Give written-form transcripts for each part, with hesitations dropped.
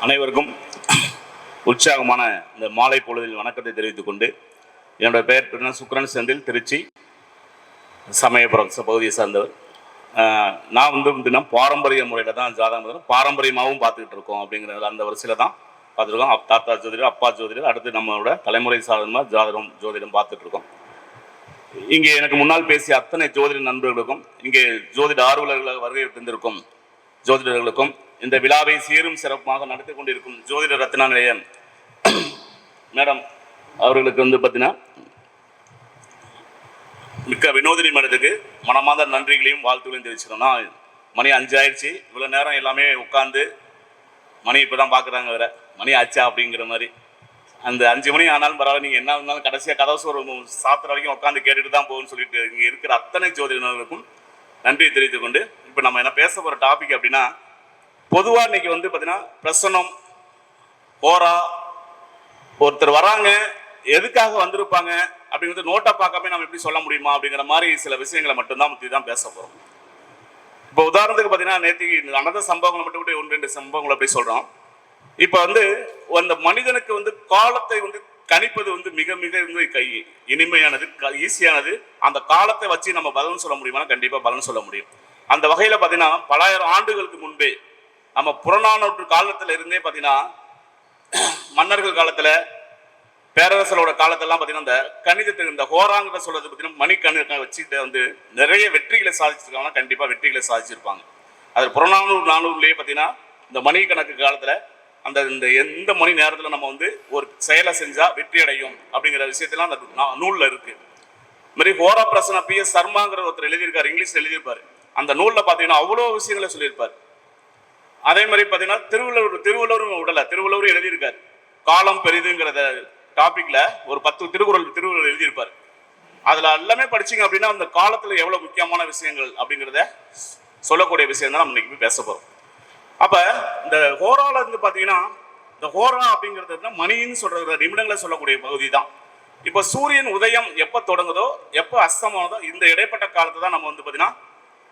அனைவருக்கும் உற்சாகமான இந்த மாலை பொழுதில் வணக்கத்தை தெரிவித்துக் கொண்டு, என்னுடைய பெயர் சுக்ரன் செந்தில், திருச்சி சமயபுரம் பகுதியை சார்ந்தவர். நான் வந்து பாரம்பரிய முறையில் தான் ஜாதகம் பாரம்பரியமாகவும் பார்த்துக்கிட்டு இருக்கோம். அப்படிங்கிற அந்த வரிசையில் தான் பார்த்துருக்கோம். தாத்தா ஜோதிடர், அப்பா ஜோதிடர், அடுத்து நம்மளோட தலைமுறை சாதனமாக ஜோதிடம் பார்த்துட்டு இருக்கோம். இங்கே எனக்கு முன்னால் பேசிய அத்தனை ஜோதிட நண்பர்களுக்கும், இங்கே ஜோதிட ஆர்வலர்களாக வருகை தந்திருக்கும் ஜோதிடர்களுக்கும், இந்த விழாவை சீரும் சிறப்பாக நடத்தி கொண்டிருக்கும் ஜோதிட ரத்னா நிலையம் மேடம் அவர்களுக்கு வந்து பார்த்தீங்கன்னா மிக்க வினோதினி மேடத்துக்கு மனமார்ந்த நன்றிகளையும் வாழ்த்துகளையும் தெரிவிச்சுக்கோன்னா. மணி 5 ஆயிடுச்சு. இவ்வளோ நேரம் எல்லாமே உட்காந்து மணி இப்போ தான் பார்க்குறாங்க, வேற மணி ஆச்சா அப்படிங்கிற மாதிரி. அந்த 5 மணி ஆனாலும் பரவாயில்ல, நீங்கள் என்ன இருந்தாலும் கடைசியாக கதவு சாத்திர வரைக்கும் உட்காந்து கேட்டுட்டு தான் போகும்னு சொல்லிட்டு இங்கே இருக்கிற அத்தனை ஜோதிடர்களுக்கும் நன்றி தெரிவித்துக் கொண்டு, இப்போ நம்ம என்ன பேச போகிற டாபிக் அப்படின்னா, பொதுவாக இன்னைக்கு வந்து பார்த்தீங்கன்னா பிரசனம், ஹோரா, ஒருத்தர் வராங்க எதுக்காக வந்திருப்பாங்க அப்படிங்கிறது நோட்டை பார்க்காம நம்ம எப்படி சொல்ல முடியுமா அப்படிங்கிற மாதிரி சில விஷயங்களை மட்டும்தான் பற்றி தான் பேச போகிறோம். இப்போ உதாரணத்துக்கு பார்த்தீங்கன்னா, நேற்று நடந்த சம்பவங்களை மட்டும் கூட 1-2 சம்பவங்களை போய் சொல்கிறோம். இப்போ வந்து அந்த மனிதனுக்கு வந்து காலத்தை வந்து கணிப்பது வந்து மிக மிக இனிமையானது, ஈஸியானது. அந்த காலத்தை வச்சு நம்ம பலன் சொல்ல முடியுமா? கண்டிப்பாக பலன் சொல்ல முடியும். அந்த வகையில் பார்த்தீங்கன்னா, பலாயிரம் ஆண்டுகளுக்கு முன்பே நம்ம புறநானூற்று காலத்தில் இருந்தே பார்த்தீங்கன்னா, மன்னர்கள் காலத்தில், பேரரசரோட காலத்திலாம் பார்த்தீங்கன்னா, இந்த கணிதத்துக்கு இந்த ஹோராங்கிற சொல்றது பார்த்தீங்கன்னா மணிக்கணக்கை வச்சுட்டு வந்து நிறைய வெற்றிகளை சாதிச்சிருக்காங்க. கண்டிப்பாக வெற்றிகளை சாதிச்சிருப்பாங்க. அது புறநானூறு நானூறுலேயே பார்த்தீங்கன்னா, இந்த மணிக்கணக்கு காலத்தில் அந்த இந்த எந்த மணி நேரத்தில் நம்ம வந்து ஒரு செயலை செஞ்சால் வெற்றி அடையும் அப்படிங்கிற விஷயத்தெல்லாம் அந்த நூலில் இருக்குது. இது மாதிரி ஹோரா பிரசனா PS சர்மாங்கிற ஒருத்தர் எழுதியிருக்காரு, இங்கிலீஷில் எழுதியிருப்பார். அந்த நூலில் பார்த்தீங்கன்னா அவ்வளோ விஷயங்களை சொல்லியிருப்பார். அதே மாதிரி பார்த்தீங்கன்னா திருவள்ளுவரும் திருவள்ளுவரும் எழுதியிருக்காரு. காலம் பெரிதுங்கிறத டாபிக்ல ஒரு 10 திருக்குறள் எழுதியிருப்பார். அதில் எல்லாமே படிச்சிங்க அப்படின்னா, அந்த காலத்தில் எவ்வளோ முக்கியமான விஷயங்கள் அப்படிங்கிறத சொல்லக்கூடிய விஷயம் தான் நம்ம இன்னைக்கு பேச போகிறோம். அப்போ இந்த ஹோரால இருந்து பார்த்தீங்கன்னா, இந்த ஹோரா அப்படிங்கிறது மணின்னு சொல்ற நிமிடங்களை சொல்லக்கூடிய பகுதி தான். இப்போ சூரியன் உதயம் எப்போ தொடங்குதோ, எப்போ அஸ்தமானதோ, இந்த இடைப்பட்ட காலத்தை தான் நம்ம வந்து பார்த்தீங்கன்னா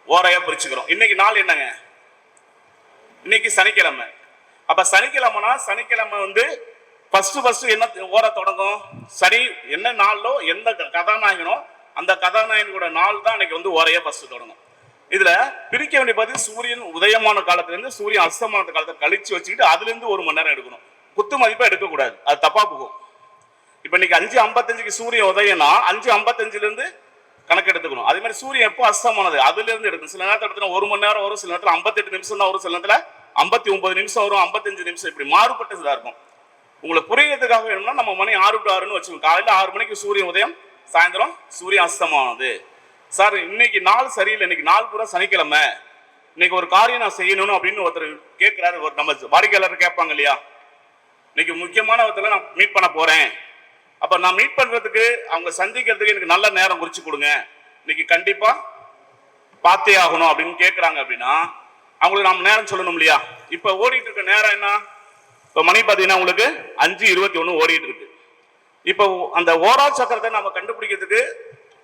ஓரையா பிரிச்சுக்கிறோம். இன்னைக்கு நாள் என்னங்க? இன்னைக்கு சனிக்கிழமை. அப்ப சனிக்கிழமை வந்து ஃபர்ஸ்ட் என்ன ஓர தொடங்கும்? சனி என்ன நாளோ, எந்த கதாநாயகனோ அந்த கதாநாயகனோட நாள் தான் இன்னைக்கு வந்து ஓரையா ஃபர்ஸ்ட் தொடங்கும். இதுல பிரிக்க வேண்டிய பார்த்து சூரியன் உதயமான காலத்துல இருந்து சூரியன் அஸ்தமான காலத்தை கழிச்சு வச்சுக்கிட்டு அதுல இருந்து 1 மணி நேரம் எடுக்கணும். குத்து மதிப்பா எடுக்கக்கூடாது, அது தப்பா போகும். இப்ப இன்னைக்கு 5:55க்கு சூரியன் உதயம்னா 5:55ல இருந்து கணக்கு எடுத்துக்கணும். அதே மாதிரி சூரியன் எப்போ அஸ்தமானது அதுல இருந்து எடுக்கணும். சில நேரத்தில் எடுத்தா 1 மணி நேரம் வரும், சில நேரத்தில் 58 நிமிஷம் தான் வரும், சில நேரத்தில் 59 நிமிஷம் வரும், 55 நிமிஷம், இப்படி மாறுபட்டதா இருக்கும். உங்களுக்கு புரியறதுக்காக வேணும்னா நம்ம மணி 6 to 6ன்னு வச்சுக்கோங்க. காலையில் 6 மணிக்கு சூரியன் உதயம், சாயந்தரம் சூரியன் அஸ்தமானது. சார் இன்னைக்கு நாள் சரியில்லை, இன்னைக்கு நாள் பூரா சனிக்கிழமை, இன்னைக்கு ஒரு காரியம் நான் செய்யணும் அப்படின்னு ஒருத்தர் கேட்கிறாரு. நம்ம வாடிக்கையாளர் கேட்பாங்க இல்லையா, இன்னைக்கு முக்கியமான ஒருத்தர் நான் மீட் பண்ண போறேன், அப்ப நான் மீட் பண்றதுக்கு அவங்க சந்திக்கிறதுக்கு எனக்கு நல்ல நேரம் குறிச்சு கொடுங்க, இன்னைக்கு கண்டிப்பா பார்த்தே ஆகணும் அப்படின்னு கேட்கறாங்க. அப்படின்னா அவங்களுக்கு நம்ம நேரம் சொல்லணும் இல்லையா? இப்ப ஓடிட்டு இருக்க நேரம் என்ன? இப்ப மணி பாத்தீங்கன்னா உங்களுக்கு 5:21 ஓடிட்டு இருக்கு. இப்போ அந்த ஓரா சக்கரத்தை நம்ம கண்டுபிடிக்கிறதுக்கு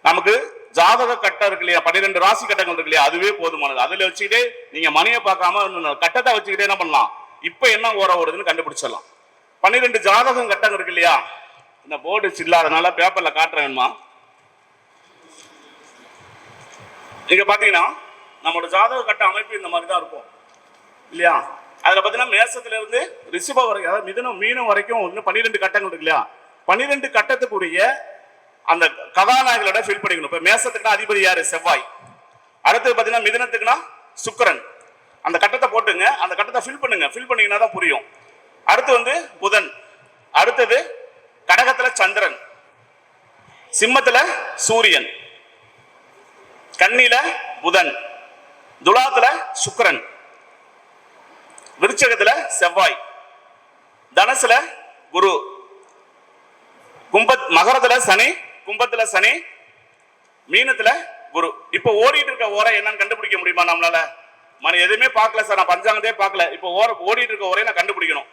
நமக்கு ஜாதக கட்டம் இருக்கு இல்லையா, 12 ராசி கட்டங்கள் இருக்கு இல்லையா, அதுவே போதுமானது. அதுல வச்சுக்கிட்டே நீங்க மணியை பார்க்காம கட்டத்தை வச்சுக்கிட்டே என்ன பண்ணலாம், இப்ப என்ன ஓரா ஓடுதுன்னு கண்டுபிடிச்சிடலாம். 12 ஜாதகம் கட்டங்கள் இருக்கு இல்லையா, இந்த போர்டு இல்லாதனால பேப்பர்ல காட்டுறேன்மா. நீங்க பாத்தீங்கன்னா நம்மளோட ஜாதக கட்ட அமைப்பு இந்த மாதிரி தான் இருக்கும் இல்லையா. அதுல பாத்தீங்கன்னா மேசத்துல இருந்து ரிஷப வரைக்கும், அதாவது மிதுனம் மீனம் வரைக்கும் 12 கட்டங்கள் இருக்கு இல்லையா. 12 கட்டத்துக்குரிய அந்த கதாநாயகங்களோட ஃபில் பண்ணிக்கணும். இப்ப மேசத்துக்குன்னா அதிபதி யாரு? செவ்வாய். அடுத்தது பாத்தீங்கன்னா மிதுனத்துக்குன்னா சுக்கிரன். அந்த கட்டத்தை போட்டுங்க, அந்த கட்டத்தை ஃபில் பண்ணுங்க. ஃபில் பண்ணீங்கன்னா தான் புரியும். அடுத்து வந்து புதன், அடுத்தது கடகத்துல சந்திரன், சிம்மத்துல சூரியன், கன்னியில புதன், துலாத்துல சுக்கிரன், விருச்சகத்துல செவ்வாய், தனுசுல குரு, மகரத்துல சனி, கும்பத்துல சனி, மீனத்துல குரு. இப்ப ஓடிட்டு இருக்க ஓரை என்னன்னு கண்டுபிடிக்க முடியுமா நம்மளால? மணி எதுவுமே பார்க்கல சார், நான் பஞ்சாங்கத்தையே பார்க்கல, இப்போ ஓடிட்டு இருக்க ஓரையை நான் கண்டுபிடிக்கணும்.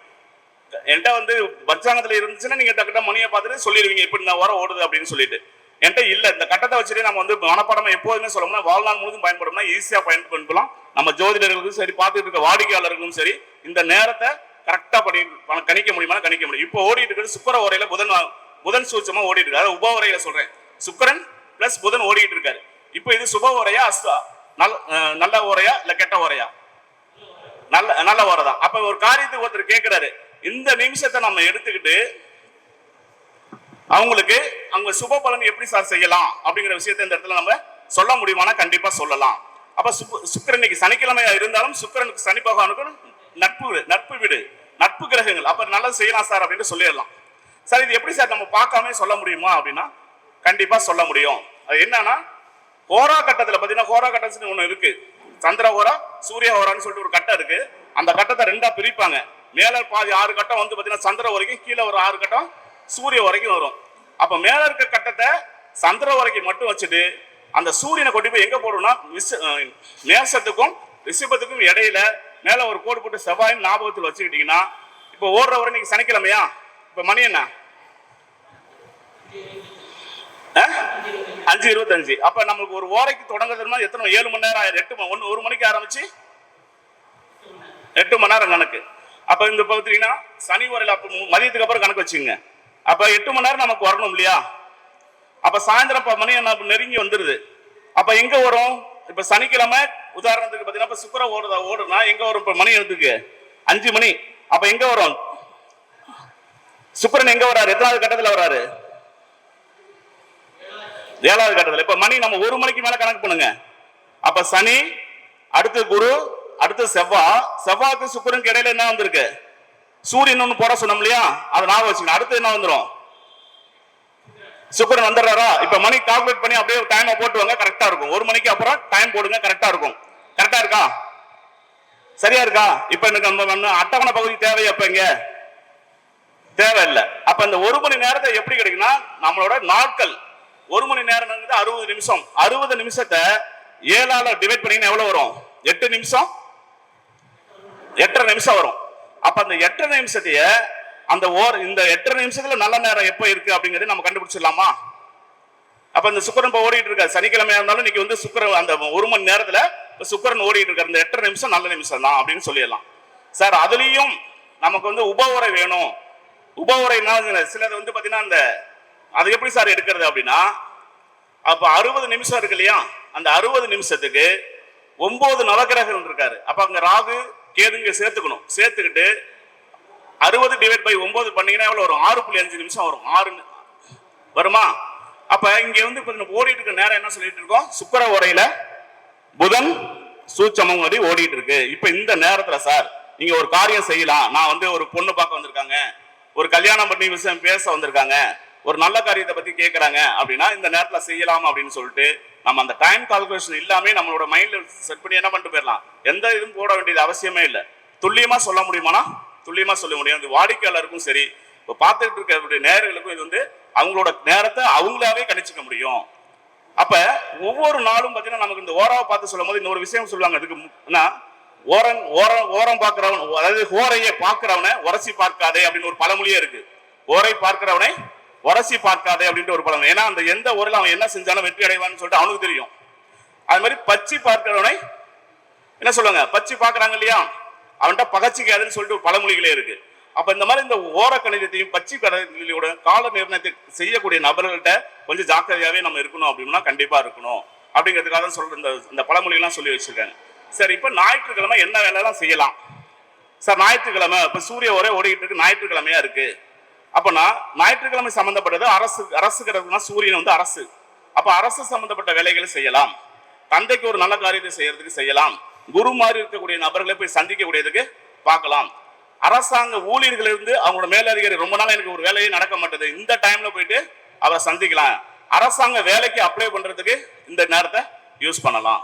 என்கிட்ட வந்து பஞ்சாங்கத்துல இருந்துச்சுன்னா நீங்க டக்குனு மணியை பார்த்துட்டு சொல்லிடுவீங்க இப்படி இந்த ஓரம் ஓடுது அப்படின்னு சொல்லிட்டு. என்கிட்ட இல்ல, இந்த கட்டத்தை வச்சுட்டு நம்ம வந்து மனப்பாடமா எப்போதுமே சொல்லணும்னா வாழ்நாள் முழுதும் பயன்படும்னா ஈஸியா பயன்படுத்தலாம். நம்ம ஜோதிடர்களுக்கும் சரி, பார்த்துட்டு இருக்க வாடிக்கையாளர்களுக்கும் சரி, இந்த நேரத்தை கரெக்டா கணிக்க முடியுமா? கணிக்க முடியும். இப்போ ஓடிட்டு இருக்கிறது சுக்கிர ஓரையில புதன் சூட்சமா ஓடிட்டு இருக்காரு. உப ஓரையில சொல்றேன், சுக்கிரன் பிளஸ் புதன் ஓடிட்டு இருக்காரு. இப்போ இது சுப ஓரையா நல்ல ஓரையா இல்ல கெட்ட ஓரையா? நல்ல ஓரை தான். அப்ப ஒரு காரியத்துக்கு ஒருத்தர் கேட்கிறாரு, இந்த நிமிஷத்தை நம்ம எடுத்துக்கிட்டு அவங்களுக்கு அவங்க சுப பலன் எப்படி சார் செய்யலாம் அப்படிங்கிற விஷயத்தை இந்த இடத்துல நம்ம சொல்ல முடியுமானா கண்டிப்பா சொல்லலாம். அப்ப சுக்கிரன் இன்னைக்கு சனிக்கிழமையா இருந்தாலும் சுக்கிரனுக்கு சனி பகவானுக்கு நட்பு வீடு, நட்பு கிரகங்கள், அப்ப நல்லது செய்யலாம் சார் அப்படின்னு சொல்லிடலாம். சார் இது எப்படி சார் நம்ம பார்க்காம சொல்ல முடியுமா அப்படின்னா கண்டிப்பா சொல்ல முடியும். அது என்னன்னா ஹோரா கட்டத்துல பாத்தீங்கன்னா ஹோரா கட்டத்துல ஒண்ணு இருக்கு, சந்திர ஹோரா சூரிய ஹோரான்னு சொல்லிட்டு ஒரு கட்டம் இருக்கு. அந்த கட்டத்தை ரெண்டா பிரிப்பாங்க. மேல பாதி 6 கட்டம் வந்து பாத்தீங்கன்னா சந்திர வரைக்கும், கீழே ஒரு 6 கட்டம் சூரிய வரைக்கும் வரும். அப்ப மேல இருக்க கட்டத்தை சந்திர வரைக்கும் மட்டும் வச்சுட்டு அந்த சூரியனை கொண்டு போய் எங்க போடும்னா மேசத்துக்கும் ரிஷபத்துக்கும் இடையில மேல ஒரு கோடு போட்டு செவ்வாயின் ஞாபகத்தில் வச்சுக்கிட்டீங்கன்னா, இப்ப ஓடுற வரை நீங்க சனிக்கிழமையா, இப்ப மணி என்ன 5:25. அப்ப நம்மளுக்கு ஒரு ஓரைக்கு தொடங்குறது எத்தனை 7 மணி நேரம் ஆயிரம். 1 மணிக்கு ஆரம்பிச்சு 8 மணி நேரம் கணக்கு. அப்ப இந்த பார்த்தீங்கன்னா சனி ஓரையில அப்ப மதியத்துக்கு அப்புறம் கணக்கு வச்சுங்க. அப்ப 8 மணி நேரம் நமக்கு வரணும் இல்லையா? அப்ப சாயந்தரம் மணி நெருங்கி வந்துருது. அப்ப எங்க வரும்? இப்ப சனிக்கிழமை உதாரணத்துக்கு பாத்தீங்கன்னா இப்ப சுக்கிர ஓடுனா எங்க வரும்? இப்ப மணி எடுத்துக்கு 5 மணி. அப்ப எங்க வரும்? சுக்கிரன் எங்க வராரு? எத்தனாவது கட்டத்துல வராரு? 7வது கட்டத்துல. இப்ப மணி நம்ம 1 மணிக்கு மேல கணக்கு பண்ணுங்க. அப்ப சனி, அடுத்து குரு, அடுத்து செவ்வாய்க்கு சுக்கிரனுக்கு இடையில என்ன வந்திருக்கு? சூரியன் ஒண்ணு போட சொன்னோம் இல்லையா? அதை ஞாபகம் வச்சுக்கணும். அடுத்து என்ன வந்துடும்? சுக்கிரன் வந்துடுறாரா? இப்ப மணி கால்குலேட் பண்ணி அப்படியே டைம் போட்டுவாங்க, கரெக்டா இருக்கும். 1 மணிக்கு அப்புறம் டைம் போடுங்க, கரெக்டா இருக்கும். கரெக்டா இருக்கா? சரியா இருக்கா? இப்ப எனக்கு அந்த அட்டவணை பகுதி தேவை அப்ப இங்க தேவையில்லை. அப்ப இந்த 1 மணி நேரத்தை எப்படி கிடைக்குன்னா நம்மளோட நாட்கள் 1 மணி நேரம் 60 நிமிஷம். 60 நிமிஷத்தை 7ஆல டிவைட் பண்ணீங்கன்னா எவ்வளவு வரும்? 8 நிமிஷம், 8.5 நிமிஷம் வரும். அப்ப அந்த 8.5 நிமிஷத்தைய இந்த 8.5 நிமிஷத்துல நல்ல நேரம் எப்ப இருக்கு அப்படிங்கறது நம்ம கண்டுபிடிச்சிடலாமா? அப்ப இந்த சுக்கிரன் ஓடிட்டு இருக்காரு. சனிக்கிழமையா இருந்தாலும் இன்னைக்கு சுக்கிரன் அந்த 1 மணி நேரத்துல சுக்கிரன் ஓடிட்டு இருக்காரு. இந்த 8.5 நிமிஷம் நல்ல நிமிஷம் தான் அப்படின்னு சொல்லிடலாம். சார் அதுலயும் நமக்கு உபவுரை வேணும். உபவுரை சிலது பாத்தீங்கன்னா அது எப்படி சார் எடுக்கிறது அப்படின்னா, அப்ப 60 நிமிஷம் இருக்கு இல்லையா? அந்த 60 நிமிஷத்துக்கு 9 நவகிரகம் இருக்காரு. அப்ப அங்க ராகு கேதுங்க சேர்த்துக்கணும். சேர்த்துக்கிட்டு 60 டிவைட் பை 9 பண்ணீங்கன்னா எவ்வளவு வரும்? 6.5 நிமிஷம் வரும். 6 வருமா? அப்ப இங்க ஓடிட்டு இருக்க நேரம் என்ன சொல்லிட்டு இருக்கோம்? சுக்கிர ஓரையில புதன் சூட்சமம் ஓடிட்டு இருக்கு. இப்ப இந்த நேரத்துல சார் நீங்க ஒரு காரியம் செய்யலாம். நான் ஒரு பொண்ணு பார்க்க வந்திருக்காங்க, ஒரு கல்யாணம் பண்ணி விஷயம் பேச வந்திருக்காங்க, ஒரு நல்ல காரியத்தை பத்தி கேட்கறாங்க அப்படின்னா இந்த நேரத்துல செய்யலாம் அப்படின்னு சொல்லிட்டு நம்ம அந்த டைம் கால்குலேஷன் இல்லாம நம்மளோட மைண்ட்ல செட் பண்ணி என்ன பண்ணிட்டு போயிடலாம். எந்த இதுவும் போட வேண்டியது அவசியமே இல்லை. துல்லியமா சொல்ல முடியுமானா துல்லியமா சொல்ல முடியும். அது வாடிக்கையாளருக்கும் சரி, இப்போ பார்த்துட்டு இருக்க நேயர்களுக்கும் இது அவங்களோட நேரத்தை அவங்களாவே கணிச்சுக்க முடியும். அப்ப ஒவ்வொரு நாளும் பாத்தீங்கன்னா நமக்கு இந்த ஓராவை பார்த்து சொல்லும் போது இன்னொரு விஷயம் சொல்லுவாங்க. அதுக்கு ஓரம் பார்க்கிறவன், அதாவது ஓரையை பார்க்கிறவனை உரசி பார்க்காதே அப்படின்னு ஒரு பழமொழியே இருக்கு. ஓரை பார்க்கிறவனை உரசி பார்க்காதே அப்படின்ட்டு ஒரு பழமொழி. ஏன்னா அந்த எந்த ஊரில் அவன் என்ன செஞ்சாலும் வெற்றி அடைவான்னு சொல்லிட்டு அவனுக்கு தெரியும். அது மாதிரி பச்சி பார்க்கிறவனை என்ன சொல்லுவாங்க? பச்சி பார்க்கறாங்க இல்லையா, அவன்கிட்ட பகச்சிக்காதுன்னு சொல்லிட்டு ஒரு பழமொழிகளே இருக்கு. அப்ப இந்த மாதிரி இந்த ஓர கணிதத்தையும் பச்சி கணிதத்தோட கால நிர்ணயத்தை செய்யக்கூடிய நபர்கள்ட்ட கொஞ்சம் ஜாக்கிரதையாவே நம்ம இருக்கணும் அப்படின்னா கண்டிப்பா இருக்கணும் அப்படிங்கிறதுக்காக சொல்ற இந்த பழமொழிகள்லாம் சொல்லி வச்சிருக்காங்க. சரி, இப்ப ஞாயிற்றுக்கிழமை என்ன வேலையெல்லாம் செய்யலாம் சார்? ஞாயிற்றுக்கிழமை இப்ப சூரிய ஒரே ஓடிக்கிட்டு இருக்கு, ஞாயிற்றுக்கிழமையா இருக்கு. அப்பனா ஞாயிற்றுக்கிழமை சம்பந்தப்பட்டது அரசுங்கிறதுனா சூரியன் அரசு. அப்ப அரசு சம்பந்தப்பட்ட வேலைகளை செய்யலாம். தந்தைக்கு ஒரு நல்ல காரியத்தை செய்யறதுக்கு செய்யலாம். குரு மாதிரி இருக்கக்கூடிய நபர்களை போய் சந்திக்கக்கூடியதுக்கு பார்க்கலாம். அரசாங்க ஊழியர்கள் இருந்து அவங்களோட மேலதிகாரி ரொம்ப நாள் எனக்கு ஒரு வேலையே நடக்க மாட்டேது, இந்த டைம்ல போயிட்டு அவரை சந்திக்கலாம். அரசாங்க வேலைக்கு அப்ளை பண்றதுக்கு இந்த நேரத்தை யூஸ் பண்ணலாம்.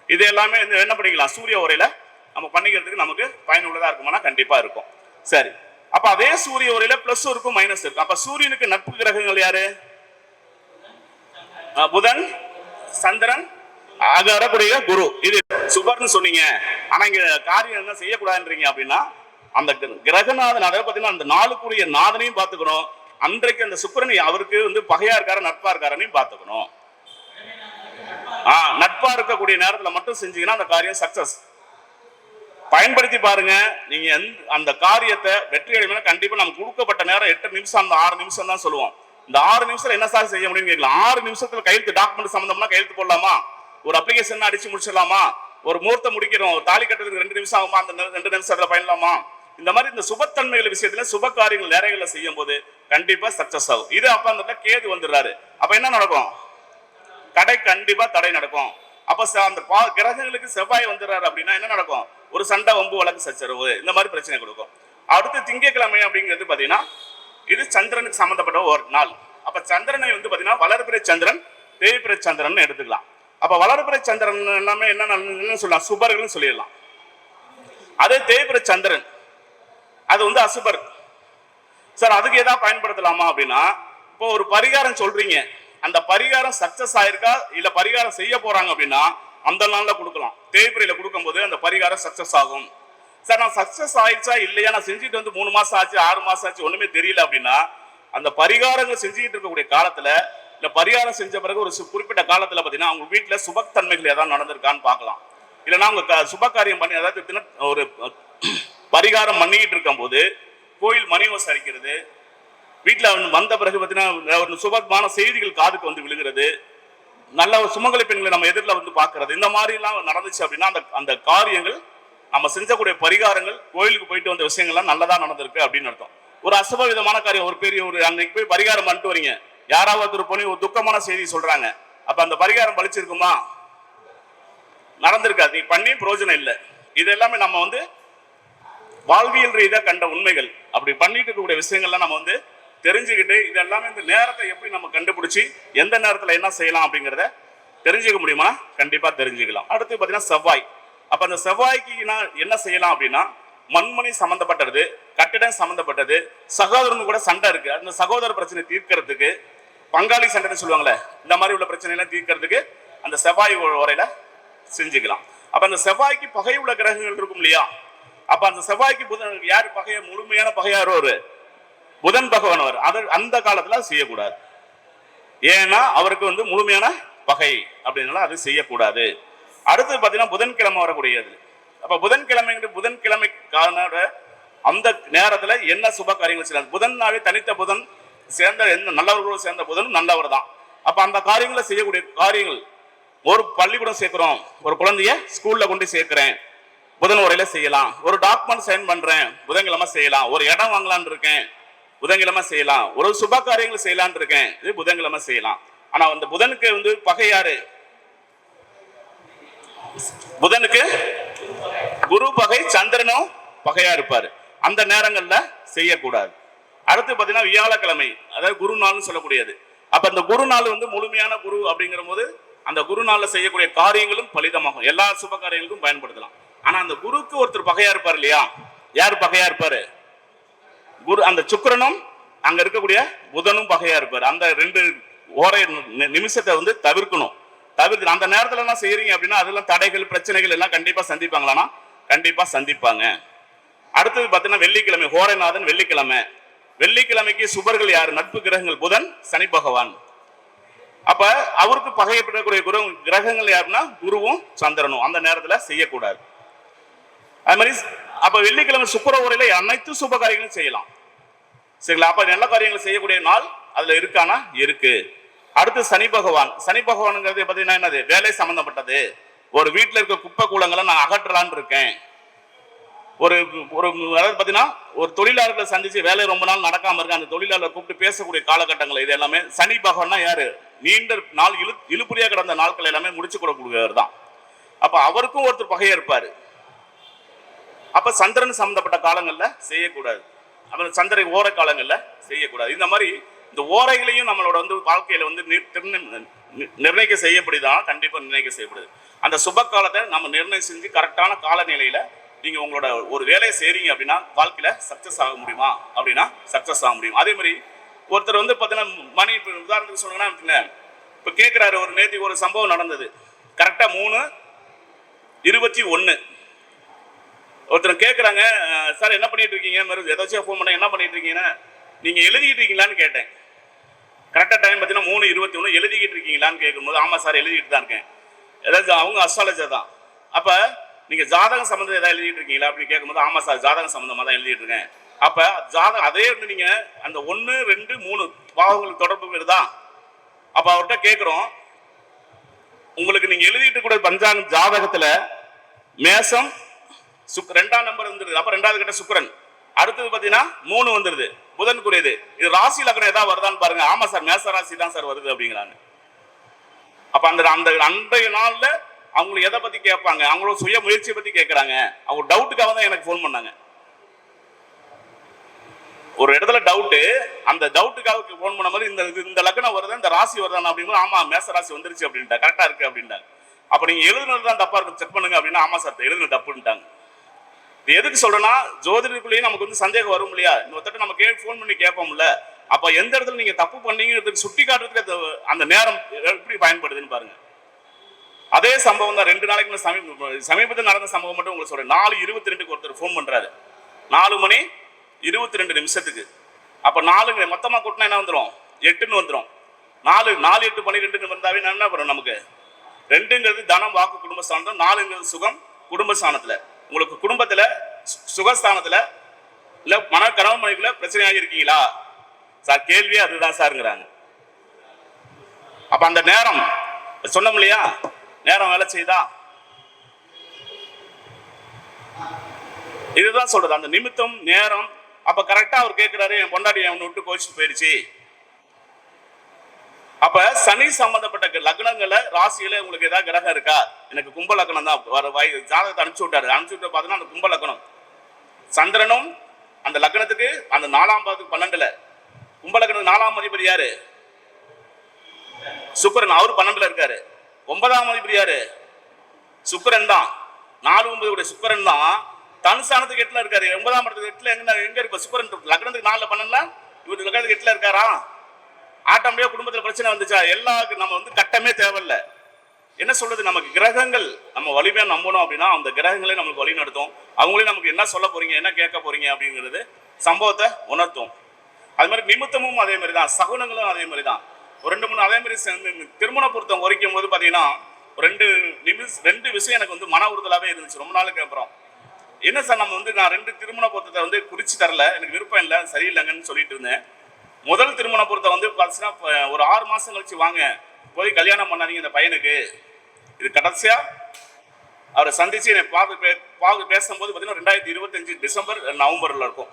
இது எல்லாமே என்ன பண்ணிக்கலாம்? சூரிய உரையில நம்ம பண்ணிக்கிறதுக்கு நமக்கு பயனுள்ளதா இருக்குமானா கண்டிப்பா இருக்கும். சரி, அப்ப அதே சூரிய உரையில பிளஸ் இருக்கும் மைனஸ் இருக்கும். அப்ப சூரியனுக்கு நட்பு கிரகங்கள் யாரு? புதன், சந்திரன், அக வரக்கூடிய குரு. இது சுபர்னு சொன்னீங்க, ஆனா இங்க காரியம் என்ன செய்யக்கூடாதுன்றீங்க அப்படின்னா அந்த கிரகநாதன், அதை பார்த்தீங்கன்னா அந்த நாளுக்குரிய நாதனையும் பார்த்துக்கணும். அன்றைக்கு அந்த சுக்கிரன் அவருக்கு பகையா இருக்காரு நட்பா இருக்காருன்னு பார்த்துக்கணும். நட்பா இருக்கக்கூடிய நேரத்துல மட்டும் செஞ்சீங்கன்னா அந்த காரியம் சக்சஸ். பயன்படுத்தி பாருங்க. நீங்க அந்த காரியத்தை வெற்றி அடையணும்னா கண்டிப்பா நம்ம கொடுக்கப்பட்ட நேரம் 8 நிமிஷம், அந்த 6 நிமிஷம் தான் சொல்லுவோம். இந்த 6 நிமிஷத்துல என்ன சார் செய்ய முடியும்னு கேட்கலாம். 6 நிமிஷத்துல கையெழுத்து டாக்குமெண்ட் சம்பந்தம்னா கையெழுத்து போடலாமா? ஒரு அப்ளிகேஷன் அடிச்சு முடிச்சிடலாமா? ஒரு முகூர்த்தம் முடிக்கிறோம், ஒரு தாலி கட்டுறதுக்கு 2 நிமிஷம் ஆகுமா? அந்த 2 நிமிஷத்துல பயன்படலாமா? இந்த மாதிரி இந்த சுபத்தன்மைகள் விஷயத்துல சுப காரியங்கள் நிறைகளை செய்யும் போது கண்டிப்பா சக்சஸ் ஆகும். இது அப்ப அந்த கேது வந்துடுறாரு. அப்ப என்ன நடக்கும்? தடை, கண்டிப்பா தடை நடக்கும். அப்ப அந்த கிரகங்களுக்கு செவ்வாய் வந்துடுறாரு அப்படின்னா என்ன நடக்கும்? ஒரு சண்டை, வம்பு, வழக்கு, சச்சரவு, இந்த மாதிரி பிரச்சனை கொடுக்கும். அடுத்து திங்கட்கிழமை அப்படிங்கிறது பாத்தீங்கன்னா இது சந்திரனுக்கு சம்பந்தப்பட்ட ஒரு நாள். அப்ப சந்திரனை வந்து பாத்தீங்கன்னா வளர்பிறை சந்திரன், தேய்பிறை சந்திரன் எடுத்துக்கலாம். அப்ப வளர்பிறை சந்திரன் எல்லாமே என்ன சொல்லலாம்? சுபர்கள் சொல்லிடலாம். அதே தேய்பிறை சந்திரன் அது வந்து அசுபர். சார் அதுக்கு ஏதாவது பயன்படுத்தலாமா அப்படின்னா, இப்போ ஒரு பரிகாரம் சொல்றீங்க, அந்த பரிகாரம் சக்சஸ் ஆயிருக்கா இல்ல பரிகாரம் செய்ய போறாங்க அப்படின்னா அந்த நாள்ல கொடுக்கலாம். தேய்பிரையில கொடுக்கும் போது அந்த பரிகாரம் சக்சஸ் ஆகும். சார் நான் சக்சஸ் ஆயிடுச்சா இல்லையா, நான் செஞ்சுட்டு வந்து 3 மாசம் ஆச்சு, 6 மாசம் ஆச்சு, ஒண்ணுமே தெரியல அப்படின்னா அந்த பரிகாரங்கள் செஞ்சுக்கிட்டு இருக்கக்கூடிய காலத்துல இல்ல பரிகாரம் செஞ்ச பிறகு ஒரு குறிப்பிட்ட காலத்துல பாத்தீங்கன்னா அவங்க வீட்டுல சுபத்தன்மைகள் ஏதாவது நடந்திருக்கான்னு பார்க்கலாம். இல்லைன்னா அவங்க சுப காரியம் பண்ணி, அதாவது ஒரு பரிகாரம் பண்ணிக்கிட்டு இருக்கும் போது கோயில் மணிவசம் அடிக்கிறது, வீட்டில் வந்த பிறகு பார்த்தீங்கன்னா ஒரு சுபமான செய்திகள் காதுக்கு வந்து விழுகிறது, நல்ல ஒரு சுமங்கலி பெண்களை நம்ம எதிரில் வந்து பார்க்கறது, இந்த மாதிரி எல்லாம் நடந்துச்சு அப்படின்னா அந்த காரியங்கள் நம்ம செஞ்சக்கூடிய பரிகாரங்கள் கோயிலுக்கு போயிட்டு வந்த விஷயங்கள்லாம் நல்லதா நடந்திருக்கு அப்படின்னு அர்த்தம். ஒரு அசுப விதமான காரியம், ஒரு பெரிய ஒரு அன்னைக்கு போய் பரிகாரம் பண்ணிட்டு வரீங்க, யாராவது போய் ஒரு துக்கமான செய்தி சொல்றாங்க, அப்ப அந்த பரிகாரம் பலிச்சிருக்குமா? நடந்திருக்காது. நீ பண்ணி பிரயோஜனம் இல்லை. இது எல்லாமே நம்ம வந்து வாழ்வியல் ரீதியாக கண்ட உண்மைகள். அப்படி பண்ணிட்டு இருக்கக்கூடிய விஷயங்கள்லாம் நம்ம வந்து தெரிஞ்சுக்கிட்டு இது எல்லாமே இந்த நேரத்தை எப்படி நம்ம கண்டுபிடிச்சி எந்த நேரத்தில் என்ன செய்யலாம் அப்படிங்கிறத தெரிஞ்சுக்க முடியுமா? கண்டிப்பா தெரிஞ்சுக்கலாம். அடுத்து பார்த்தீங்கன்னா செவ்வாய். அப்ப அந்த செவ்வாய்க்கு நான் என்ன செய்யலாம் அப்படின்னா, மண்மணி சம்பந்தப்பட்டது, கட்டிடம் சம்பந்தப்பட்டது, சகோதரன் கூட சண்டை இருக்கு, அந்த சகோதர பிரச்சனை தீர்க்கிறதுக்கு, பங்காளி சண்டைன்னு சொல்லுவாங்களே, இந்த மாதிரி உள்ள பிரச்சனை எல்லாம் தீர்க்கிறதுக்கு அந்த செவ்வாய் உரையில செஞ்சுக்கலாம். அப்ப அந்த செவ்வாய்க்கு பகை உள்ள கிரகங்கள் இருக்கும் இல்லையா? அப்ப அந்த செவ்வாய்க்கு புதன் யாரு பகைய, முழுமையான பகையாரோ ஒரு புதன் பகவான் அவர். அந்த காலத்துல செய்யக்கூடாது. ஏன்னா அவருக்கு வந்து முழுமையான பகை அப்படின்னால அது செய்யக்கூடாது. அடுத்து பாத்தீங்கன்னா புதன்கிழமை வரக்கூடியது. அப்ப புதன்கிழமைக்கான அந்த நேரத்துல என்ன சுப காரியங்கள் செய்யலாம்? புதன்னாவே தனித்த புதன் சேர்ந்த எந்த நல்லவர்களோடு சேர்ந்த புதன் நல்லவர் தான். அப்ப அந்த காரியங்களை செய்யக்கூடிய காரியங்கள், ஒரு பள்ளிக்கூடம் சேர்க்கிறோம், ஒரு குழந்தைய ஸ்கூல்ல கொண்டு சேர்க்கிறேன், புதன் உரையில செய்யலாம். ஒரு டாக்குமெண்ட் சைன் பண்றேன், புதன்கிழமை செய்யலாம். ஒரு இடம் வாங்கலான் இருக்கேன், புதன்கிழமை செய்யலாம். ஒரு சுப காரியங்கள் செய்யலான் இருக்கேன், இது புதன்கிழமை செய்யலாம். ஆனா அந்த புதனுக்கு வந்து பகை யாரு? புதனுக்கு குரு பகை, சந்திரனும் பகையா இருப்பாரு. அந்த நேரங்கள்ல செய்யக்கூடாது. அடுத்து பாத்தீங்கன்னா வியாழக்கிழமை, அதாவது குரு நாள்னு சொல்லக்கூடியது. அப்ப அந்த குரு நாள் வந்து முழுமையான குரு அப்படிங்கிற போது அந்த குரு நாள்ல செய்யக்கூடிய காரியங்களும் பலிதமாகும், எல்லா சுப காரியங்களுக்கும் பயன்படுத்தலாம். ஆனா அந்த குருக்கு ஒருத்தர் பகையா இருப்பார் இல்லையா? யாரு பகையா இருப்பாரு? குரு. அந்த சுக்கிரனும் அங்க இருக்கக்கூடிய புதனும் பகையா இருப்பாரு. அந்த 2 ஓரை நிமிஷத்தை வந்து தவிர்க்கணும். அந்த நேரத்துல எல்லாம் செய்யறீங்க அப்படின்னா அதெல்லாம் தடைகள், பிரச்சனைகள் எல்லாம் கண்டிப்பா சந்திப்பாங்களானா? கண்டிப்பா சந்திப்பாங்க. அடுத்தது பாத்தீங்கன்னா வெள்ளிக்கிழமை, ஹோரைநாதன் வெள்ளிக்கிழமை. வெள்ளிக்கிழமைக்கு சுபர்கள் யாரு? நட்பு கிரகங்கள் புதன், சனி பகவான். அப்ப அவருக்கு பகையப்படக்கூடிய கிரகங்கள் யாருன்னா குருவும் சந்திரனும். அந்த நேரத்துல செய்யக்கூடாது. அது மாதிரி அப்ப வெள்ளிக்கிழமை சுக்கிர உரையில அனைத்து சுப காரியங்களும் செய்யலாம். சரிங்களா? அப்ப நல்ல காரியங்கள் செய்யக்கூடிய நாள் அதுல இருக்கானா? இருக்கு. அடுத்து சனி பகவான். சனி பகவானுங்கிறது பாத்தீங்கன்னா என்னது? வேலை சம்பந்தப்பட்டது. ஒரு வீட்டுல இருக்க குப்பை கூலங்களை நான் அகற்றலான் இருக்கேன். ஒரு அதாவது பாத்தீங்கன்னா ஒரு தொழிலாளர்களை சந்திச்சு வேலை ரொம்ப நாள் நடக்காம இருக்கு, அந்த தொழிலாளர் கூப்பிட்டு பேசக்கூடிய காலகட்டங்கள் இது எல்லாமே சனி பகவான் யாரு? நீண்ட நாள் இழுப்புரியா கிடந்த நாட்கள் எல்லாமே முடிச்சு கொடுக்கக்கூடியவர் தான். அப்ப அவருக்கும் ஒருத்தர் பகையா இருப்பாரு. அப்ப சந்திரன் சம்பந்தப்பட்ட காலங்கள்ல செய்யக்கூடாது. அப்புறம் சந்திர ஓர காலங்கள்ல செய்யக்கூடாது. இந்த மாதிரி இந்த ஓரைகளையும் நம்மளோட வந்து வாழ்க்கையில வந்து நிர்ணயிக்க செய்யப்படுதான், கண்டிப்பா நிர்ணயிக்க செய்யப்படுது. அந்த சுப காலத்தை நம்ம நிர்ணயம் செஞ்சு கரெக்டான காலநிலையில நீங்க உங்களோட ஒரு வேலையை செய்றீங்க அப்படின்னா வாழ்க்கையில சக்சஸ் ஆக முடியுமா? அப்படின்னா சக்சஸ் ஆக முடியும். அதே மாதிரி ஒருத்தர் வந்து பாத்தீங்கன்னா மணி, உதாரணத்துக்கு சொல்லணும்னா இப்ப கேட்கிறாரு, ஒரு நேற்று ஒரு சம்பவம் நடந்தது. கரெக்டா 3:21 ஒருத்தர் கேட்குறாங்க, சார் என்ன பண்ணிட்டு இருக்கீங்க? ஏதாச்சும் ஃபோன் பண்ண, என்ன பண்ணிட்டு இருக்கீங்கன்னா நீங்க எழுதிக்கிட்டு இருக்கீங்களான்னு கேட்டேன். கரெக்டாக டைம் பார்த்தீங்கன்னா 3:21 எழுதிக்கிட்டு இருக்கீங்களான்னு கேட்கும்போது ஆமாம் சார் எழுதிக்கிட்டு தான் இருக்கேன். ஏதாச்சும் அவங்க அஸ்ட்ராலஜர் தான். அப்போ நீங்க ஜாதகம் சம்பந்தம் ஏதாவது எழுதிட்டு இருக்கீங்களா அப்படின்னு கேட்கும்போது ஆமா சார் ஜாதகம் சம்பந்தமா தான் எழுதிட்டு இருக்கேன். அப்ப ஜாதகம் அதே வந்து நீங்க அந்த 1, 2, 3 பாவங்களுக்கு தொடர்பு வருதா? அப்ப அவர்கிட்ட கேட்கிறோம், உங்களுக்கு நீங்க எழுதிட்டு கூட பஞ்சாங்க ஜாதகத்துல மேசம் 2ஆம் நம்பர் வந்துருது. அப்ப 2வது கிட்ட சுக்கிரன், அடுத்தது பாத்தீங்கன்னா 3 வந்துருது, புதனுக்குரியது. இது ராசி லக்னம் ஏதாவது வருதான்னு பாருங்க. ஆமா சார் மேச ராசி தான் சார் வருது அப்படிங்கிறாங்க. அப்ப அந்த அந்த அன்றைய நாள்ல அவங்களுக்கு எதை பத்தி கேட்பாங்க, அவங்களோட சுய முயற்சியை பத்தி கேட்கறாங்க. அவங்க டவுட்டுக்காக தான் எனக்கு போன் பண்ணாங்க. ஒரு இடத்துல டவுட்டு, அந்த டவுட்டுக்காக போன் பண்ண மாதிரி இந்த லக்னம் வருது, இந்த ராசி வருதான்னு அப்படிங்கும்போது ஆமா மேச ராசி வந்துருச்சு அப்படின்ட்டா, கரெக்டா இருக்கு அப்படின்ட்டாங்க. அப்ப நீங்க எழுதுனது தான் தப்பா இருக்கு, செக் பண்ணுங்க அப்படின்னா ஆமா சார் எழுதுனது தப்புன்ட்டாங்க. எதுக்கு சொல்றேன்னா ஜோதிடத்துக்குள்ளேயே நமக்கு வந்து சந்தேகம் வரும் இல்லையா, இன்னொருத்தட்ட நம்ம போன் பண்ணி கேட்போம்ல. அப்ப எந்த இடத்துல நீங்க தப்பு பண்ணீங்கிறதுக்கு சுட்டி காட்டுறதுக்கு அந்த நேரம் எப்படி பயன்படுதுன்னு பாருங்க. அதே சம்பவம் தான் 2 நாளைக்கு சமீபத்தில் நடந்த சம்பவம் மட்டும் உங்களுக்கு சொல்றேன். 4:22 ஒருத்தர் போன் பண்றாரு, 4:22. அப்ப 4 மொத்தமா கூட்டினா என்ன வந்துடும், 8ன்னு வந்துடும். 4, 8, 12 வந்தாவே என்ன வரும் நமக்கு? 2ங்கிறது தனம், வாக்கு, குடும்பஸ்தானம். 4ங்கிறது சுகம், குடும்பஸ்தானத்துல. உங்களுக்கு குடும்பத்துல சுகஸ்தானத்துல இல்ல கணவன் மனைவிக்குள்ள பிரச்சனையாக இருக்கீங்களா சார்? கேள்வியே அதுதான் சார்ங்கிறாங்க. அப்ப அந்த நேரம் சொன்னோம் இல்லையா, நேரம் வேலை செய்தா, இதுதான் சொல்றது அந்த நிமித்தம் நேரம். அப்ப கரெக்டா அவர் கேட்கிறாரு, என் பொண்டாடி அவனை விட்டு கோச்சிட்டு போயிருச்சு. அப்ப சனி சம்பந்தப்பட்ட லக்னங்கள ராசியில உங்களுக்கு ஏதாவது கிரகம் இருக்கா? எனக்கு கும்ப லக்னம் தான் வர ஜாதகத்தை அனுப்பிச்சு விட்டாரு. அனுப்பிச்சு விட்டு பார்த்தீங்கன்னா அந்த கும்ப லக்னம். சந்திரனும் அந்த லக்னத்துக்கு அந்த 4ஆம் பாவத்துக்கு 12ல, கும்ப லக்னத்துக்கு 4ஆம் அதிபதி யாரு? சுக்கிரன். அவரு 12ல இருக்காரு. 9ஆம் அதிபதி யாரு? சுக்கிரன் தான். 4, 9 சுக்கிரன் தான். தனுசானத்துக்கு 8ல இருக்காரு. 9ஆம் இடத்துக்கு 8ல எங்க இருக்கு சுக்கிரன்? லக்னத்துக்கு 4ல 12ல, இவரு லக்னத்துக்கு 8ல இருக்காரா? ஆட்டோமேட்டிக்கா குடும்பத்துல பிரச்சனை வந்துச்சா? எல்லாருக்கும் நம்ம வந்து கட்டமே தேவையில்ல. என்ன சொல்றது, நமக்கு கிரகங்கள் நம்ம வலிமையா நம்பணும் அப்படின்னா அந்த கிரகங்களே நமக்கு வழி நடத்தும். அவங்களே நமக்கு என்ன சொல்ல போறீங்க, என்ன கேட்க போறீங்க அப்படிங்கிறது சம்பவத்தை உணர்த்தும். அது மாதிரி நிமித்தமும் அதே மாதிரி தான், சகுனங்களும் அதே மாதிரி தான். ஒரு 2, 3 அதே மாதிரி திருமண பொருத்தம் உரைக்கும் போது பாத்தீங்கன்னா 2 விஷயம் எனக்கு வந்து மன உறுதலாவே இருந்துச்சு ரொம்ப நாளுக்கு அப்புறம். என்ன சார், நம்ம வந்து நான் 2 திருமண பொருத்தத்தை வந்து குறிச்சு தரல, எனக்கு விருப்பம் இல்லை, சரியில்லைங்கன்னு சொல்லிட்டு இருந்தேன். முதல் திருமண பொருத்தம் வந்து பார்த்தீங்கன்னா ஒரு 6 மாசம் கழிச்சு வாங்க போய் கல்யாணம் பண்ணாதீங்க இந்த பையனுக்கு. இது கடைசியா அவரை சந்திச்சு என்னை பேசும்போது பார்த்தீங்கன்னா 2025 டிசம்பர் நவம்பர்ல இருக்கும்.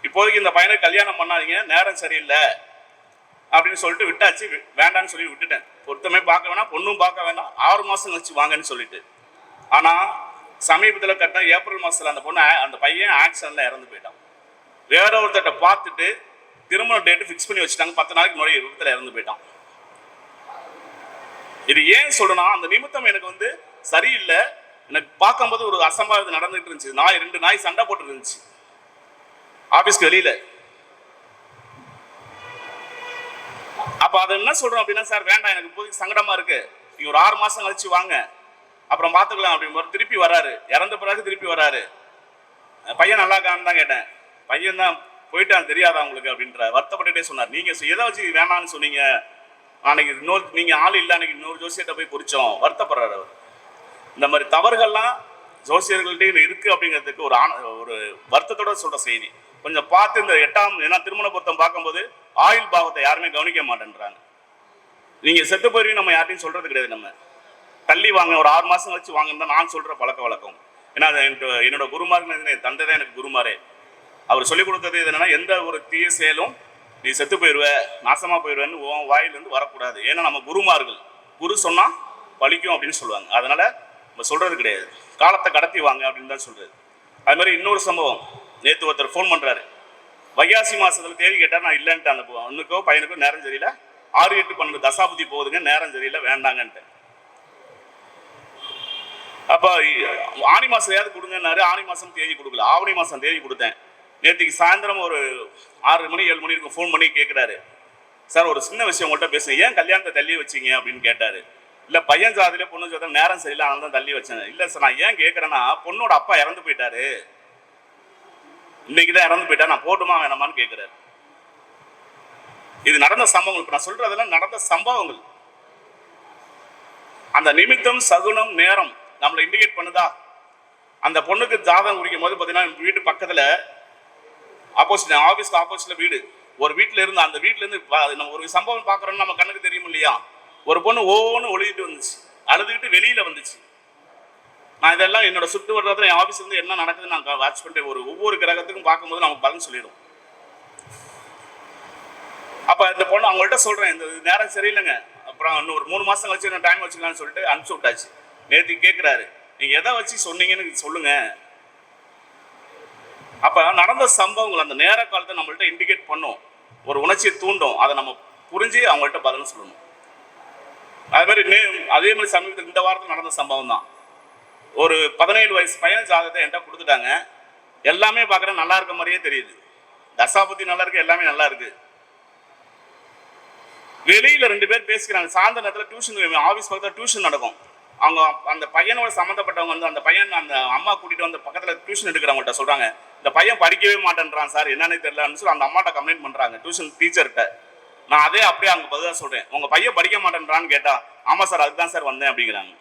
இப்போதைக்கு இந்த பையனுக்கு கல்யாணம் பண்ணாதீங்க, நேரம் சரியில்லை அப்படின்னு சொல்லிட்டு விட்டாச்சு. வேண்டான்னு சொல்லி விட்டுட்டேன். பொருத்தமே பார்க்க வேணாம், பொண்ணும் பார்க்க வேணாம், 6 மாசம் கழிச்சு வாங்கன்னு சொல்லிட்டு. ஆனா சமீபத்தில் கட்ட ஏப்ரல் மாசத்துல அந்த பையன் ஆக்சிடென்ட்ல இறந்து போயிட்டான். வேற ஒருத்தட்ட பார்த்துட்டு திருமண டேட் ஃபிக்ஸ் பண்ணி வச்சுட்டாங்க. 10 நாளைக்கு முன்னாடி விபத்துல இறந்து போயிட்டான். இது ஏன் சொல்றேன்னா அந்த நிமித்தம் எனக்கு வந்து சரியில்லை. எனக்கு பார்க்கும்போது ஒரு அசம்பாவிதம் நடந்துட்டு இருந்துச்சு. 2 நாய் சண்டை போட்டு இருந்துச்சு ஆபீஸ்க்கு வெளியில. அப்ப அதை என்ன சொல்றோம் அப்படின்னா, சார் வேண்டாம், எனக்கு இப்போதைக்கு சங்கடமா இருக்கு, நீங்க ஒரு 6 மாசம் கழிச்சு வாங்க அப்புறம் பார்த்துக்கலாம் அப்படின்னு. திருப்பி வராரு, இறந்த பிறகு திருப்பி வராரு. பையன் நல்லா இருக்கான்னு தான் கேட்டேன். பையன் தான் போயிட்டான் தெரியாதா உங்களுக்கு அப்படின்ற வருத்தப்பட்டுட்டே சொன்னார். நீங்க எதை வச்சு வேணான்னு சொன்னீங்க, அன்னைக்கு நீங்க ஆள் இல்லை, அன்னைக்கு இன்னொரு ஜோசியத்தை போய் குறிச்சோம், வருத்தப்படுறாரு அவர். இந்த மாதிரி தவறுகள்லாம் ஜோசியர்கள்ட்ட இருக்கு அப்படிங்கிறதுக்கு ஒரு வருத்தத்தோட சொல்ற செய்தி. கொஞ்சம் பார்த்து இந்த 8ஆம், ஏன்னா திருமண பொருத்தம் பார்க்கும்போது ஆயுள் பாவத்தை யாருமே கவனிக்க மாட்டேன்றாங்க. நீங்க செத்து போயிருவீங்க நம்ம யார்ட்டையும் சொல்றது கிடையாது. நம்ம தள்ளி வாங்க, ஒரு 6 மாசம் கழிச்சு வாங்கன்னு தான் நான் சொல்ற பழக்க வழக்கம். ஏன்னா என்னோட குருமாருக்கு என் தந்தை தான் எனக்கு குருமாரே. அவர் சொல்லிக் கொடுத்தது என்னன்னா, எந்த ஒரு தீய செயலும் நீ செத்து போயிடுவ, நாசமா போயிடுவேன்னு உன் வாயிலிருந்து வரக்கூடாது. ஏன்னா நம்ம குருமார்கள், குரு சொன்னா பழிக்கும் அப்படின்னு சொல்லுவாங்க. அதனால நம்ம சொல்றது கிடையாது, காலத்தை கடத்தி வாங்க அப்படின்னு தான் சொல்றது. அது மாதிரி இன்னொரு சம்பவம், நேற்று ஒருத்தர் ஃபோன் பண்றாரு, வைகாசி மாசத்துல தேதி கேட்டா நான் இல்லைன்ட்டு. அந்த பொண்ணுக்கோ பையனுக்கோ நேரம் சரியில்லை, 6, 8, 12 தசாபுத்தி போகுதுங்க, நேரம் சரியில்லை, வேண்டாங்கன்ட்டு. அப்ப ஆனி மாசம் ஏதாவது கொடுங்கன்னாரு. ஆனி மாசம் தேதி கொடுக்கல, ஆவணி மாசம் தேதி கொடுத்தேன். நேற்றுக்கு சாயந்தரம் ஒரு 6 மணி 7 மணி இருக்கும் ஃபோன் பண்ணி கேட்குறாரு, சார் ஒரு சின்ன விஷயம் உங்கள்கிட்ட பேசுங்க, ஏன் கல்யாணத்தை தள்ளி வச்சிங்க அப்படின்னு கேட்டாரு. இல்லை பையன் ஜாதியில பொண்ணு ஜாதியில நேரம் சரியில்லை, அதனால தான் தள்ளி வச்சேன். இல்லை சார், நான் ஏன் கேட்குறேன்னா, பொண்ணோட அப்பா இறந்து போயிட்டாரு, இன்னைக்கு தான் இறந்து போயிட்டா, நான் போட்டுமா வேணாமான்னு கேட்குறாரு. இது நடந்த சம்பவங்கள். இப்போ நான் சொல்றதெல்லாம் நடந்த சம்பவங்கள். அந்த நிமித்தம் சகுனம் நேரம் நம்மளை இண்டிகேட் பண்ணுதா? அந்த பொண்ணுக்கு ஜாதகம் குறிக்கும் போது பார்த்தீங்கன்னா வீட்டு பக்கத்தில் ஆப்போசிட் ஆஃபீஸ்க்கு ஆப்போசிட்டில் வீடு. ஒரு வீட்டில் இருந்து அந்த வீட்டிலேருந்து நம்ம ஒரு சம்பவம் பார்க்குறோன்னு நம்ம கண்ணுக்கு தெரியும் இல்லையா? ஒரு பொண்ணு ஒவ்வொன்று ஒழுகிட்டு வந்துச்சு, அழுதுகிட்டு வெளியில் வந்துச்சு. நான் இதெல்லாம் என்னோட சுற்று வட்டாரத்தில் என் ஆஃபீஸ்லேருந்து என்ன நடக்குதுன்னு நான் வாட்ச் பண்ணிட்டு ஒவ்வொரு கிரகத்துக்கும் பார்க்கும்போது நமக்கு பலன் சொல்லிடும். அப்போ இந்த பொண்ணு அவங்கள்ட்ட சொல்கிறேன், இந்த நேரம் சரியில்லைங்க, அப்புறம் இன்னும் ஒரு 3 மாதம் கழிச்சு நான் டைம் வச்சுக்கலான்னு சொல்லிட்டு அனுப்பிச்சு விட்டாச்சு. நேற்று கேட்குறாரு, நீங்கள் எதை வச்சு சொன்னீங்கன்னு சொல்லுங்க. அப்போ நடந்த சம்பவங்கள் அந்த நேர காலத்தை நம்மள்ட்ட இண்டிகேட் பண்ணும், ஒரு உணர்ச்சியை தூண்டும். அதை நம்ம புரிஞ்சு அவங்கள்ட்ட பதில் சொல்லணும். அதே மாதிரி சமீபத்தில் இந்த வாரத்தில் நடந்த சம்பவம் தான். ஒரு 17 வயசு பையன் ஜாதகத்தை என்கிட்ட கொடுத்துட்டாங்க. எல்லாமே பார்க்குறேன் நல்லா இருக்க மாதிரியே தெரியுது. தசாபதி நல்லா இருக்கு, எல்லாமே நல்லா இருக்கு. வெளியில 2 பேர் பேசிக்கிறாங்க. சாயந்தர நேரத்தில் டியூஷன், ஆஃபீஸ் பக்கத்தில் டியூஷன் நடக்கும். அவங்க அந்த பையனோட சம்மந்தப்பட்டவங்க வந்து அந்த பையன் அந்த அம்மா கூட்டிட்டு வந்து பக்கத்தில் டியூஷன் எடுக்கிறவங்கள்ட்ட சொல்றாங்க, இந்த பையன் படிக்கவே மாட்டேன்றான் சார், என்னன்னு தெரியலன்னு சொல்லி அந்த அம்மாட்ட கம்ப்ளைண்ட் பண்றாங்க டியூஷன் டீச்சர்கிட்ட. நான் அதே அப்படியே அங்கே பதிலாக சொல்றேன், உங்க பையன் படிக்க மாட்டேன்றான்னு கேட்டா, ஆமா சார் அதுதான் சார் வந்தேன் அப்படிங்கிறாங்க.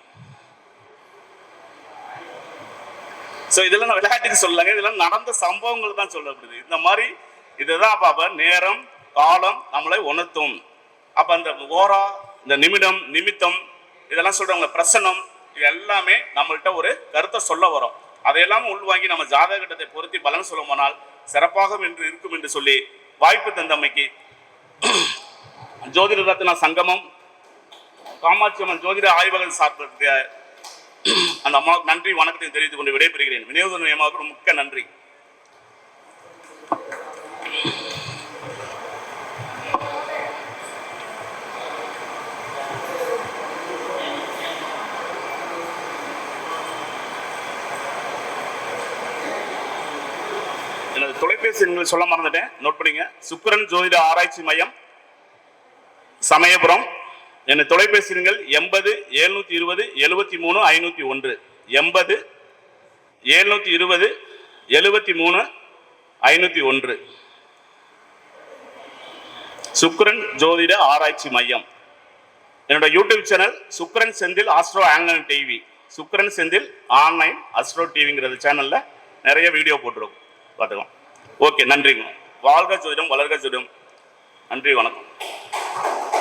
ஸோ இதெல்லாம் நான் விளையாட்டுக்கு சொல்லலைங்க, இதெல்லாம் நடந்த சம்பவங்கள் தான் சொல்லப்படுது. இந்த மாதிரி இதுதான் பாப்பா நேரம் காலம் நம்மளை உணர்த்தும். அப்ப அந்த ஓரா, இந்த நிமிடம், நிமித்தம், இதெல்லாம் சொல்றவங்க பிரசனம், இது எல்லாமே நம்மள்கிட்ட ஒரு கருத்தை சொல்ல வரும். அதையெல்லாம் உள்வாங்கி நம்ம ஜாதக கட்டத்தை பொருத்தி பலன் சொல்ல போனால் சிறப்பாக என்று இருக்கும் என்று சொல்லி வாய்ப்பு தந்தமைக்கு ஜோதிட ரத்னா சங்கமம் காமாட்சி அம்மன் ஜோதிட ஆய்வக சார்பிற்கு அந்த அம்மாவுக்கு நன்றி வணக்கத்தை தெரிவித்துக் கொண்டு விடைபெறுகிறேன். விநியோக நிலையமாவுக்கு மிக்க நன்றி. எனது தொலைபேசி எண்களை சொல்ல மறந்துட்டேன், நோட் பண்ணிங்க. சுக்கிரன் ஜோதிட ஆராய்ச்சி மையம், சமயபுரம். என் தொலைபேசி எண்கள் 80 720 73 501, 80 720 73 501. சுக்கிரன் ஜோதிட ஆராய்ச்சி மையம். என்னோட யூடியூப் சேனல் சுக்கிரன் செந்தில் ஆஸ்ட்ரோ ஆன்லைன் டிவி, சுக்கிரன் செந்தில் ஆன்லைன் ஆஸ்ட்ரோ டிவிங்கிறது சேனல்ல நிறைய வீடியோ போட்டுருக்கோம், பார்த்துக்கலாம். ஓகே, நன்றிங்க. வாழ்க ஜோதிடம், வளர்க ஜோதிடம். நன்றி, வணக்கம்.